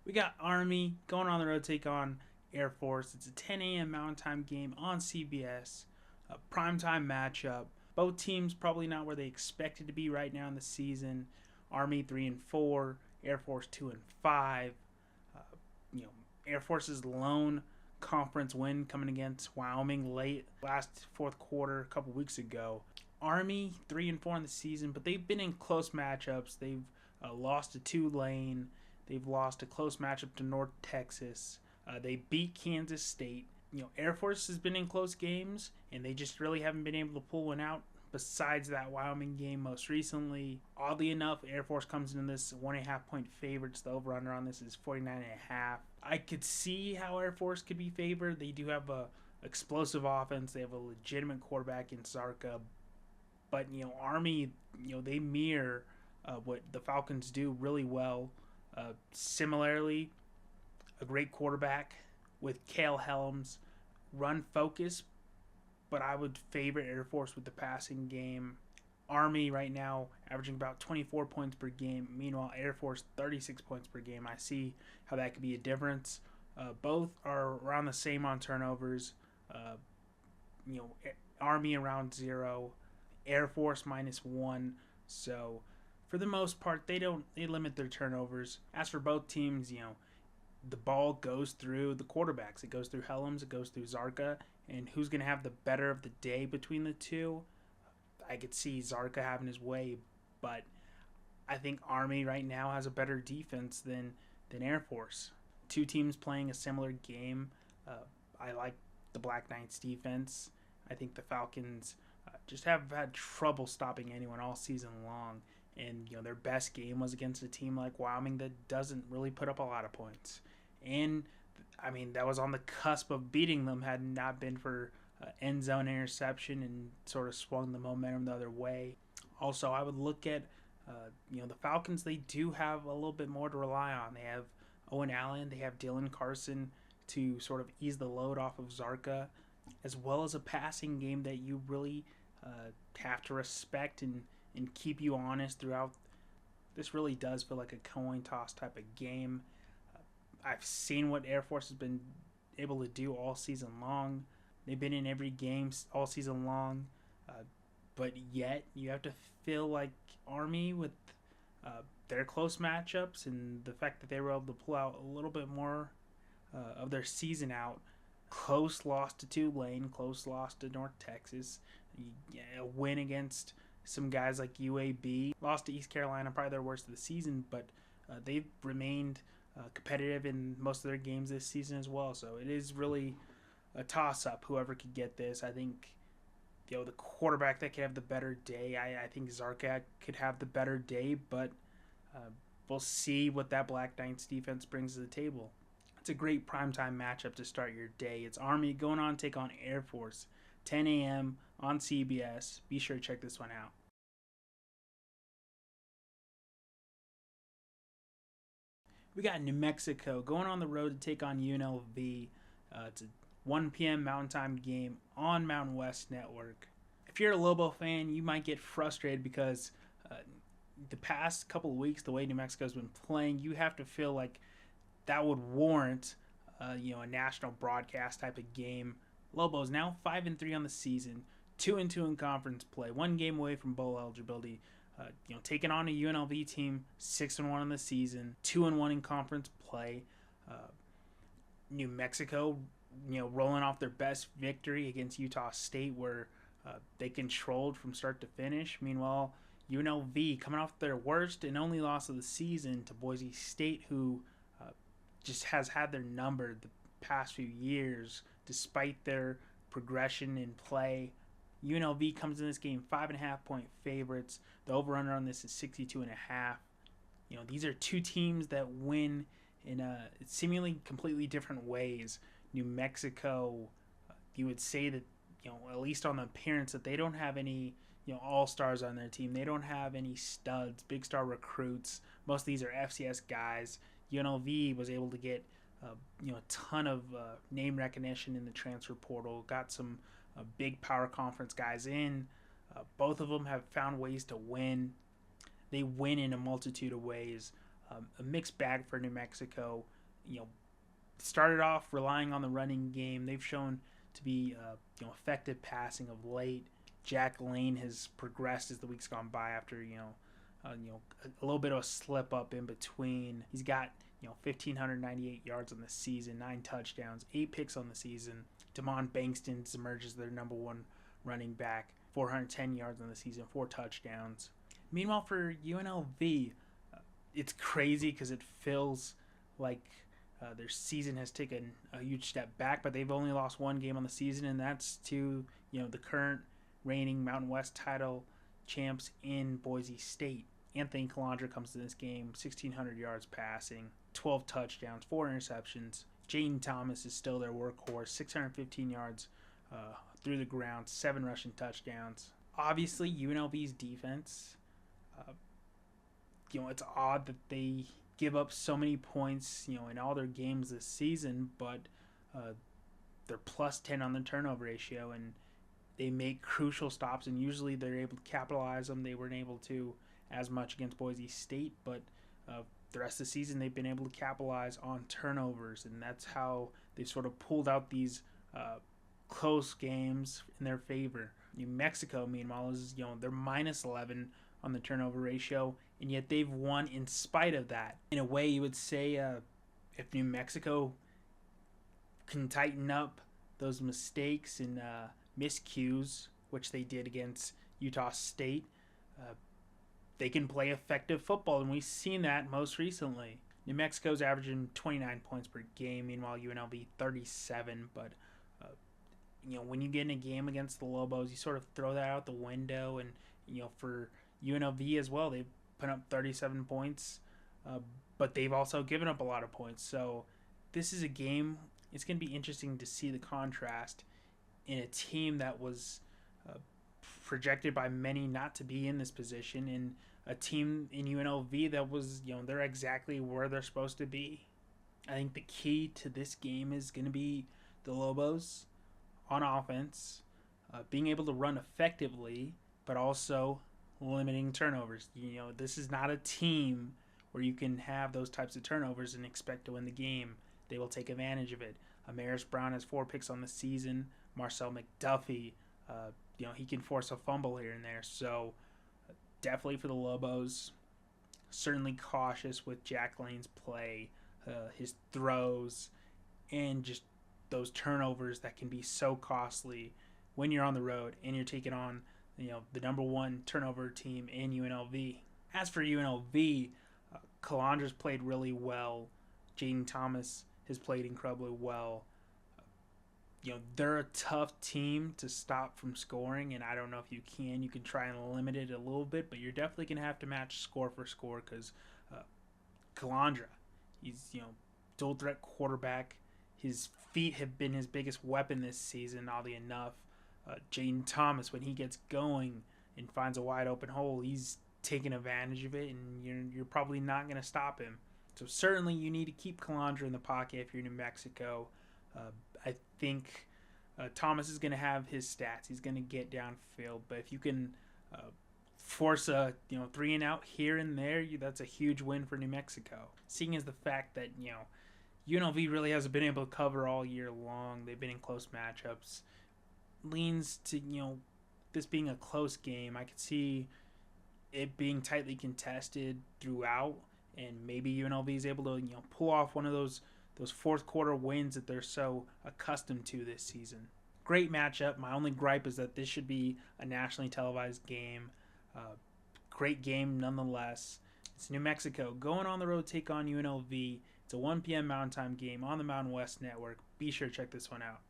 We got Army going on the road to take on Air Force. It's a 10 a.m. Mountain Time game on CBS, a primetime matchup. Both teams probably not where they expected to be right now in the season. Army 3-4, Air Force 2-5. Uh, you know, Air Force's lone conference win coming against Wyoming late last fourth quarter a couple weeks ago. Army 3-4 in the season, but they've been in close matchups. They've lost to Tulane. They've lost a close matchup to North Texas. They beat Kansas State. Air Force has been in close games, and they just really haven't been able to pull one out. Besides that Wyoming game most recently, oddly enough, Air Force comes in this 1.5 point favorites. The over under on this is 49.5. I could see how Air Force could be favored. They do have a explosive offense. They have a legitimate quarterback in Zarka, but Army, they mirror what the Falcons do really well. Similarly, a great quarterback with Kale Helms, run focus, but I would favor Air Force with the passing game. Army right now averaging about 24 points per game. Meanwhile, Air Force 36 points per game. I see how that could be a difference. Both are around the same on turnovers. Uh, you know, Army around 0, Air Force -1. So for the most part, they limit their turnovers. As for both teams, the ball goes through the quarterbacks. It goes through Helms, it goes through Zarka, and who's going to have the better of the day between the two? I could see Zarka having his way, but I think Army right now has a better defense than Air Force. Two teams playing a similar game. I like the Black Knights defense. I think the Falcons just have had trouble stopping anyone all season long. And their best game was against a team like Wyoming that doesn't really put up a lot of points. And I mean that was on the cusp of beating them had not been for end zone interception and sort of swung the momentum the other way. Also, I would look at the Falcons. They do have a little bit more to rely on. They have Owen Allen. They have Dylan Carson to sort of ease the load off of Zarka, as well as a passing game that you really have to respect and keep you honest throughout. This really does feel like a coin toss type of game. I've seen what Air Force has been able to do all season long. They've been in every game all season long, but yet you have to feel like Army with their close matchups and the fact that they were able to pull out a little bit more of their season out. Close loss to Tulane, close loss to North Texas, a win against some guys like UAB, lost to East Carolina, probably their worst of the season, but they've remained competitive in most of their games this season as well. So it is really a toss-up. Whoever could get this, I think, the quarterback that could have the better day. I think Zarka could have the better day, but we'll see what that Black Knights defense brings to the table. It's a great primetime matchup to start your day. It's Army going on to take on Air Force, 10 a.m. on CBS. Be sure to check this one out. We got New Mexico going on the road to take on UNLV. It's a 1 p.m. Mountain Time game on Mountain West Network. If you're a Lobo fan, you might get frustrated because the past couple of weeks, the way New Mexico's been playing, you have to feel like that would warrant, a national broadcast type of game. Lobos now 5-3 on the season, 2-2 in conference play, one game away from bowl eligibility. Taking on a UNLV team, 6-1 in the season, 2-1 in conference play. New Mexico, rolling off their best victory against Utah State, where they controlled from start to finish. Meanwhile, UNLV coming off their worst and only loss of the season to Boise State, who just has had their number the past few years, despite their progression in play. UNLV comes in this game 5.5 point favorites. The over under on this is 62.5. These are two teams that win in seemingly completely different ways. New Mexico, you would say that at least on the appearance that they don't have any all stars on their team. They don't have any studs, big star recruits. Most of these are FCS guys. UNLV was able to get a ton of name recognition in the transfer portal. Got some big power conference guys in. Both of them have found ways to win. They win in a multitude of ways. A mixed bag for New Mexico. you know, started off relying on the running game. They've shown to be effective passing of late. Jack Lane has progressed as the weeks gone by after a little bit of a slip up in between. He's got 1,598 yards on the season, 9 touchdowns, 8 picks on the season. Damon Bankston emerges their number one running back, 410 yards on the season, 4 touchdowns. Meanwhile, for UNLV, it's crazy because it feels like their season has taken a huge step back, but they've only lost one game on the season, and that's to the current reigning Mountain West title champs in Boise State. Anthony Calandra comes to this game, 1,600 yards passing, 12 touchdowns, 4 interceptions. Jaden Thomas is still their workhorse, 615 yards through the ground, 7 rushing touchdowns. Obviously, UNLV's defense, it's odd that they give up so many points, in all their games this season, but they're plus 10 on the turnover ratio, and they make crucial stops, and usually they're able to capitalize them. They weren't able to as much against Boise State, but the rest of the season they've been able to capitalize on turnovers, and that's how they sort of pulled out these close games in their favor. New Mexico, meanwhile, is they're minus 11 on the turnover ratio, and yet they've won in spite of that. In a way, you would say if New Mexico can tighten up those mistakes and miscues, which they did against Utah State, they can play effective football, and we've seen that most recently. New Mexico's averaging 29 points per game, meanwhile UNLV 37, but when you get in a game against the Lobos, you sort of throw that out the window, and for UNLV as well, they've put up 37 points, but they've also given up a lot of points. So this is a game, it's going to be interesting to see the contrast in a team that was projected by many not to be in this position, and a team in UNLV that was, they're exactly where they're supposed to be. I think the key to this game is going to be the Lobos on offense, being able to run effectively, but also limiting turnovers. This is not a team where you can have those types of turnovers and expect to win the game. They will take advantage of it. Amaris Brown has 4 picks on the season. Marcel McDuffie, he can force a fumble here and there. So definitely for the Lobos, certainly cautious with Jack Lane's play, his throws, and just those turnovers that can be so costly when you're on the road and you're taking on the number one turnover team in UNLV. As for UNLV, Calandra's played really well. Jaden Thomas has played incredibly well. They're a tough team to stop from scoring, and I don't know if you can. You can try and limit it a little bit, but you're definitely going to have to match score for score because Calandra, he's dual threat quarterback. His feet have been his biggest weapon this season, oddly enough. Jaden Thomas, when he gets going and finds a wide open hole, he's taking advantage of it, and you're probably not going to stop him. So certainly you need to keep Calandra in the pocket if you're New Mexico. I think Thomas is going to have his stats. He's going to get downfield, but if you can force a 3 and out here and there, that's a huge win for New Mexico. Seeing as the fact that UNLV really hasn't been able to cover all year long, they've been in close matchups, leans to this being a close game. I could see it being tightly contested throughout, and maybe UNLV is able to pull off one of those fourth quarter wins that they're so accustomed to this season. Great matchup. My only gripe is that this should be a nationally televised game. Great game nonetheless. It's New Mexico going on the road to take on UNLV. It's a 1 p.m. Mountain Time game on the Mountain West Network. Be sure to check this one out.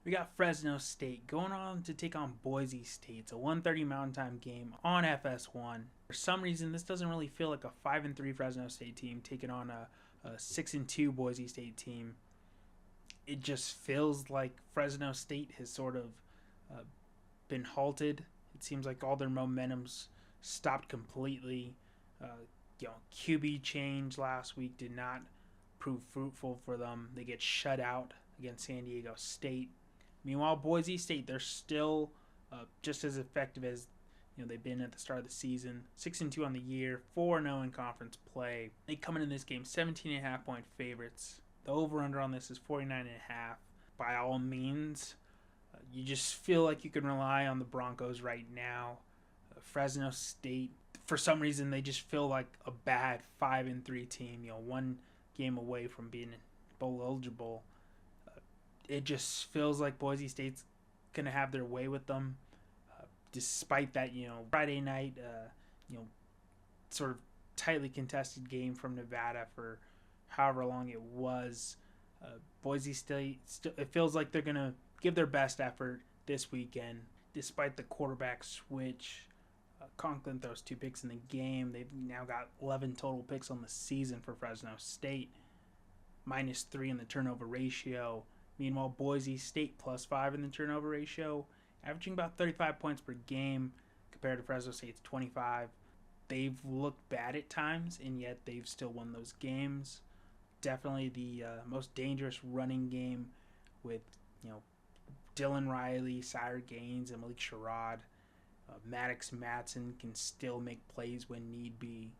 We got Fresno State going on to take on Boise State. It's a 1:30 Mountain Time game on FS1. For some reason, this doesn't really feel like a 5-3 Fresno State team taking on a 6-2 Boise State team. It just feels like Fresno State has sort of been halted. It seems like all their momentum's stopped completely. QB change last week did not prove fruitful for them. They get shut out against San Diego State. Meanwhile, Boise State, they're still just as effective as They've been at the start of the season 6-2 on the year, 4-0 in conference play. They come into this game 17.5-point favorites. The over/under on this is 49.5. By all means, you just feel like you can rely on the Broncos right now. Fresno State, for some reason, they just feel like a bad 5-3 team. One game away from being bowl eligible. It just feels like Boise State's gonna have their way with them, despite that Friday night sort of tightly contested game from Nevada for however long it was. Boise State, it feels like they're gonna give their best effort this weekend, despite the quarterback switch. Conklin throws 2 picks in the game. They've now got 11 total picks on the season for Fresno State, -3 in the turnover ratio. Meanwhile, Boise State +5 in the turnover ratio, averaging about 35 points per game compared to Fresno State's 25. They've looked bad at times, and yet they've still won those games. Definitely the most dangerous running game with, Dylan Riley, Sire Gaines, and Malik Sherrod. Maddox Matson can still make plays when need be.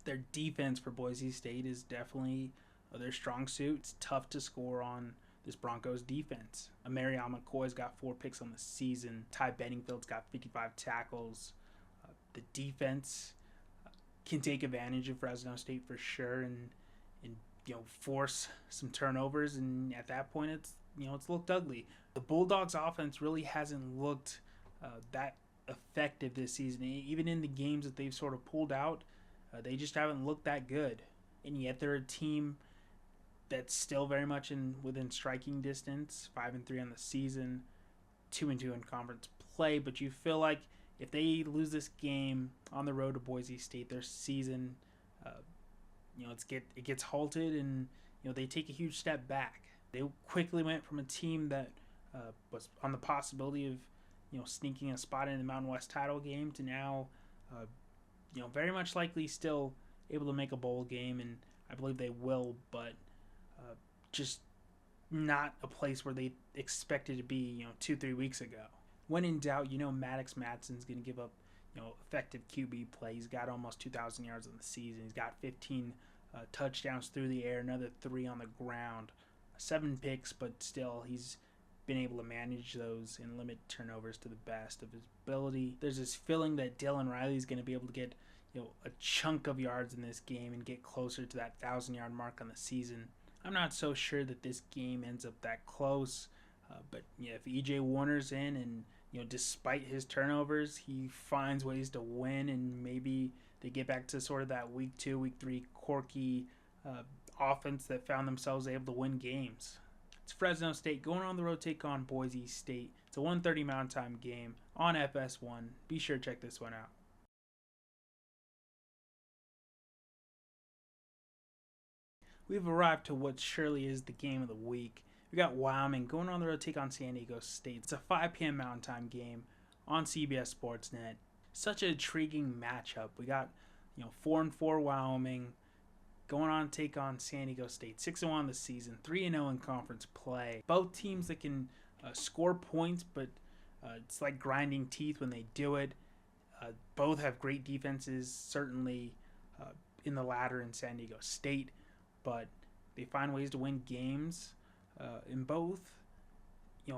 Their defense for Boise State is definitely their strong suit. It's tough to score on this Broncos defense. Marion McCoy's got 4 picks on the season. Ty Benningfield's got 55 tackles. The defense can take advantage of Fresno State for sure and force some turnovers, and at that point it's looked ugly. The Bulldogs offense really hasn't looked that effective this season. Even in the games that they've sort of pulled out, they just haven't looked that good. And yet they're a team that's still very much within striking distance, 5-3 on the season, 2-2 in conference play. But you feel like if they lose this game on the road to Boise State, their season, it gets halted, and they take a huge step back. They quickly went from a team that was on the possibility of sneaking a spot in the Mountain West title game to now, very much likely still able to make a bowl game, and I believe they will, but just not a place where they expected to be, 2-3 weeks ago. When in doubt, Maddox Matson's going to give up, effective QB play. He's got almost 2,000 yards on the season. He's got 15 touchdowns through the air, another 3 on the ground, 7 picks, but still he's been able to manage those and limit turnovers to the best of his ability. There's this feeling that Dylan Riley's going to be able to get a chunk of yards in this game and get closer to that 1,000-yard mark on the season. I'm not so sure that this game ends up that close, but if EJ Warner's in and despite his turnovers, he finds ways to win, and maybe they get back to sort of that week 2, week 3 quirky offense that found themselves able to win games. It's Fresno State going on the road, take on Boise State. It's a 1:30 Mountain Time game on FS1. Be sure to check this one out. We've arrived to what surely is the game of the week. We got Wyoming going on the road, take on San Diego State. It's a 5 p.m. Mountain Time game on CBS Sportsnet. Such an intriguing matchup. We got 4-4 Wyoming going on to take on San Diego State. 6-1 the season, 3-0 in conference play. Both teams that can score points, but it's like grinding teeth when they do it. Both have great defenses, certainly in the latter in San Diego State, but they find ways to win games. And both,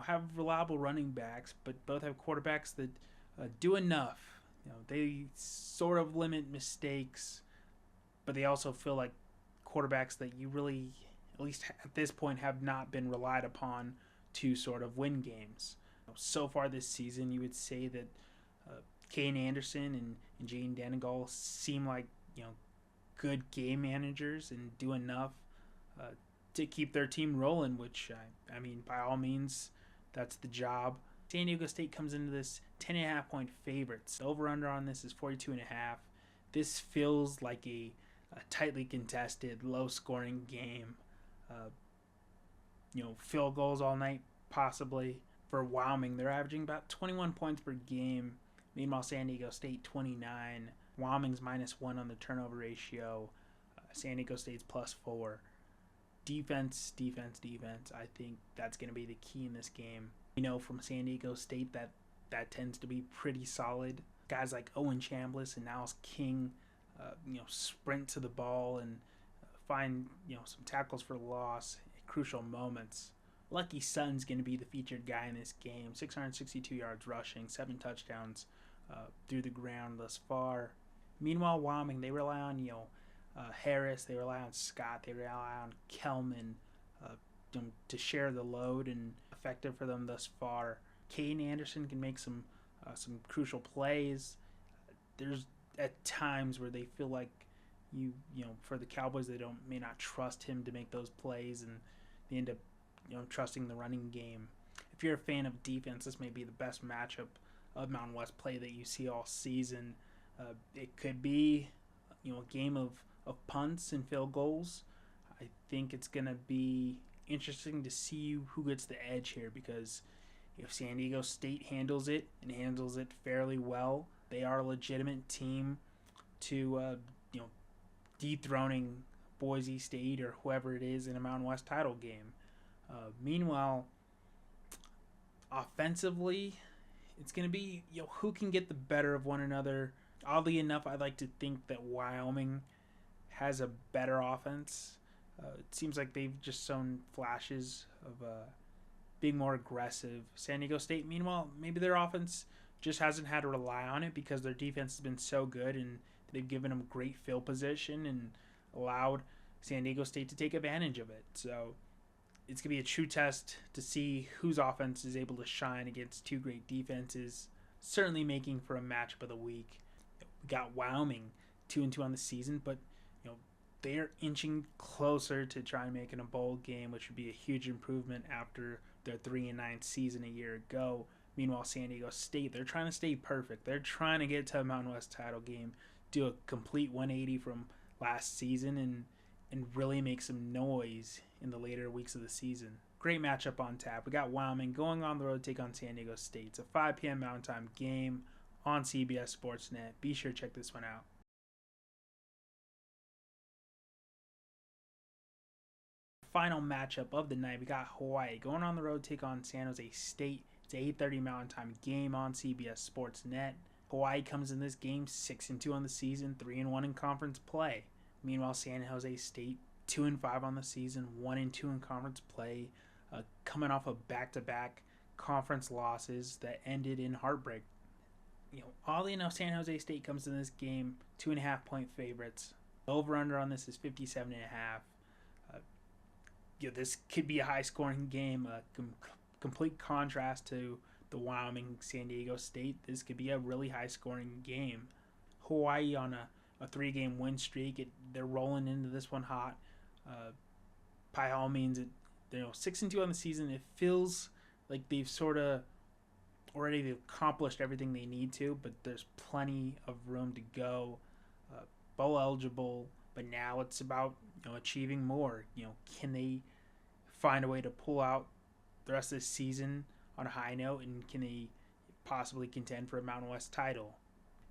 have reliable running backs, but both have quarterbacks that do enough. They sort of limit mistakes, but they also feel like quarterbacks that you really, at least at this point, have not been relied upon to sort of win games. So far this season, you would say that Kane Anderson and Jane Denegal seem like good game managers and do enough to keep their team rolling, which, I mean, by all means, that's the job. San Diego State comes into this 10.5 point favorites. The over-under on this is 42.5. This feels like a tightly contested, low-scoring game. Field goals all night, possibly. For Wyoming, they're averaging about 21 points per game. Meanwhile, San Diego State, 29. Wyoming's -1 on the turnover ratio. San Diego State's +4. Defense. I think that's going to be the key in this game. We know from San Diego State that tends to be pretty solid. guys like Owen Chambliss and Niles King, sprint to the ball and find some tackles for loss at crucial moments. Lucky Sutton's going to be the featured guy in this game. 662 yards rushing, 7 touchdowns through the ground thus far. Meanwhile, Wyoming, they rely on Harris, they rely on Scott, they rely on Kelman to share the load, and effective for them thus far. Caden Anderson can make some crucial plays. There's at times where they feel like for the Cowboys, they may not trust him to make those plays, and they end up trusting the running game. If you're a fan of defense, this may be the best matchup of Mountain West play that you see all season. It could be a game of punts and field goals. I think it's going to be interesting to see who gets the edge here, because if San Diego State handles it and handles it fairly well, they are a legitimate team to dethroning Boise State or whoever it is in a Mountain West title game. Meanwhile, offensively, it's going to be who can get the better of one another. Oddly enough, I'd like to think that Wyoming has a better offense. It seems like they've just shown flashes of being more aggressive. San Diego State, meanwhile, maybe their offense just hasn't had to rely on it because their defense has been so good, and they've given them great field position and allowed San Diego State to take advantage of it. So it's going to be a true test to see whose offense is able to shine against two great defenses, certainly making for a matchup of the week. We got Wyoming 2-2 on the season, but they're inching closer to try and make it a bowl game, which would be a huge improvement after their 3-9 season a year ago. Meanwhile, San Diego State, they're trying to stay perfect. They're trying to get to a Mountain West title game, do a complete 180 from last season, and really make some noise in the later weeks of the season. Great matchup on tap. We got Wyoming going on the road to take on San Diego State. It's a 5 p.m. Mountain Time game on CBS Sportsnet. Be sure to check this one out. Final matchup of the night, we got Hawaii going on the road to take on San Jose State. It's an 8:30 Mountain Time game on CBS Sportsnet. Hawaii comes in this game 6-2 on the season, 3-1 in conference play. Meanwhile, San Jose State 2-5 on the season, 1-2 in conference play, coming off of back-to-back conference losses that ended in heartbreak. Oddly enough, San Jose State comes in this game 2.5-point favorites. The over/under on this is 57.5. This could be a high-scoring game, complete contrast to the Wyoming San Diego State. This could be a really high-scoring game. Hawaii on a 3-game win streak. They're rolling into this one hot. By all means, 6-2 on the season. It feels like they've sort of already accomplished everything they need to, but there's plenty of room to go. Bowl eligible, but now it's about achieving more. Can they find a way to pull out the rest of the season on a high note, and can they possibly contend for a Mountain West title?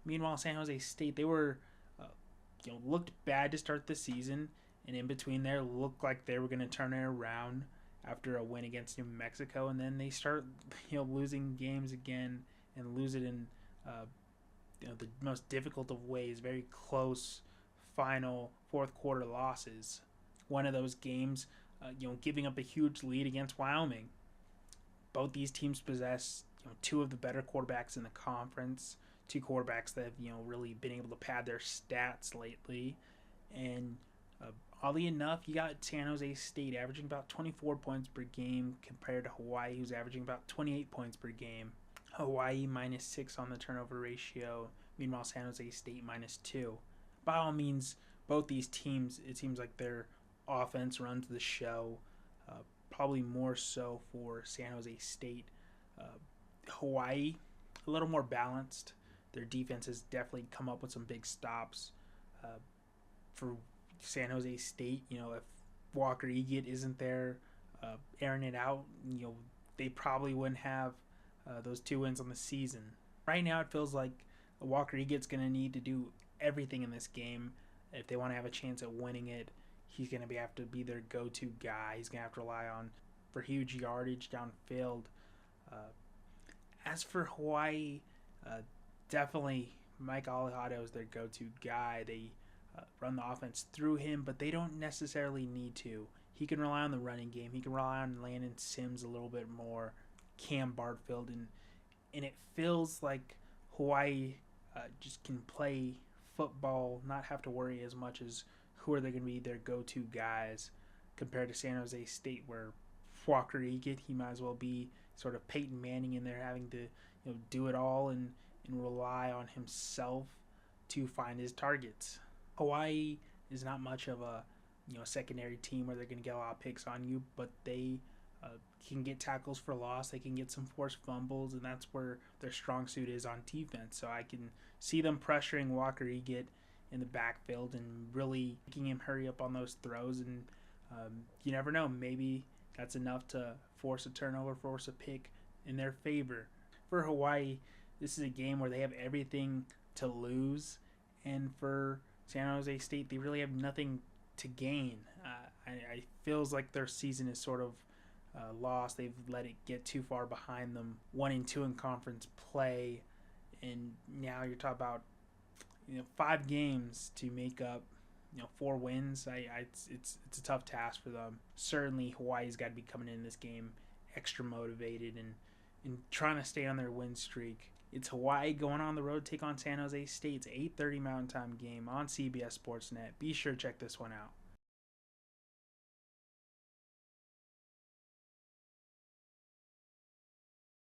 Meanwhile, San Jose State, they were looked bad to start the season, and in between there looked like they were going to turn it around after a win against New Mexico, and then they start losing games again and lose it in the most difficult of ways, very close final fourth quarter losses. One of those games, giving up a huge lead against Wyoming. Both these teams possess two of the better quarterbacks in the conference, two quarterbacks that have really been able to pad their stats lately. And oddly enough, you got San Jose State averaging about 24 points per game compared to Hawaii, who's averaging about 28 points per game. Hawaii -6 on the turnover ratio. Meanwhile, San Jose State -2. By all means, both these teams, it seems like their offense runs the show. Probably more so for San Jose State. Hawaii, a little more balanced. Their defense has definitely come up with some big stops. For San Jose State, if Walker Eget isn't there airing it out, they probably wouldn't have those 2 wins on the season. Right now, it feels like Walker Eget's going to need to do everything in this game if they want to have a chance at winning it. He's going to have to be their go-to guy. He's going to have to rely on for huge yardage downfield. As for Hawaii, definitely Mike Alejado is their go-to guy. They run the offense through him, but they don't necessarily need to. He can rely on the running game. He can rely on Landon Sims a little bit more, Cam Bartfield, and it feels like Hawaii just can play football, not have to worry as much as who are they going to be their go-to guys compared to San Jose State, where Walker Egan, he might as well be sort of Peyton Manning in there, having to do it all and rely on himself to find his targets. Hawaii is not much of a secondary team where they're going to get a lot of picks on you, but they can get tackles for loss. They can get some forced fumbles, and that's where their strong suit is on defense. So I can see them pressuring Walker Egan in the backfield and really making him hurry up on those throws. And you never know, maybe that's enough to force a turnover, force a pick in their favor. For Hawaii, this is a game where they have everything to lose, and for San Jose State, they really have nothing to gain. I feels like their season is sort of lost. They've let it get too far behind them. 1-2 in conference play, and now you're talking about 5 games to make up 4 wins. It's a tough task for them. Certainly, Hawaii's got to be coming in this game extra motivated and trying to stay on their win streak. It's Hawaii going on the road to take on San Jose State. It's 8:30 Mountain Time game on CBS Sportsnet. Be sure to check this one out.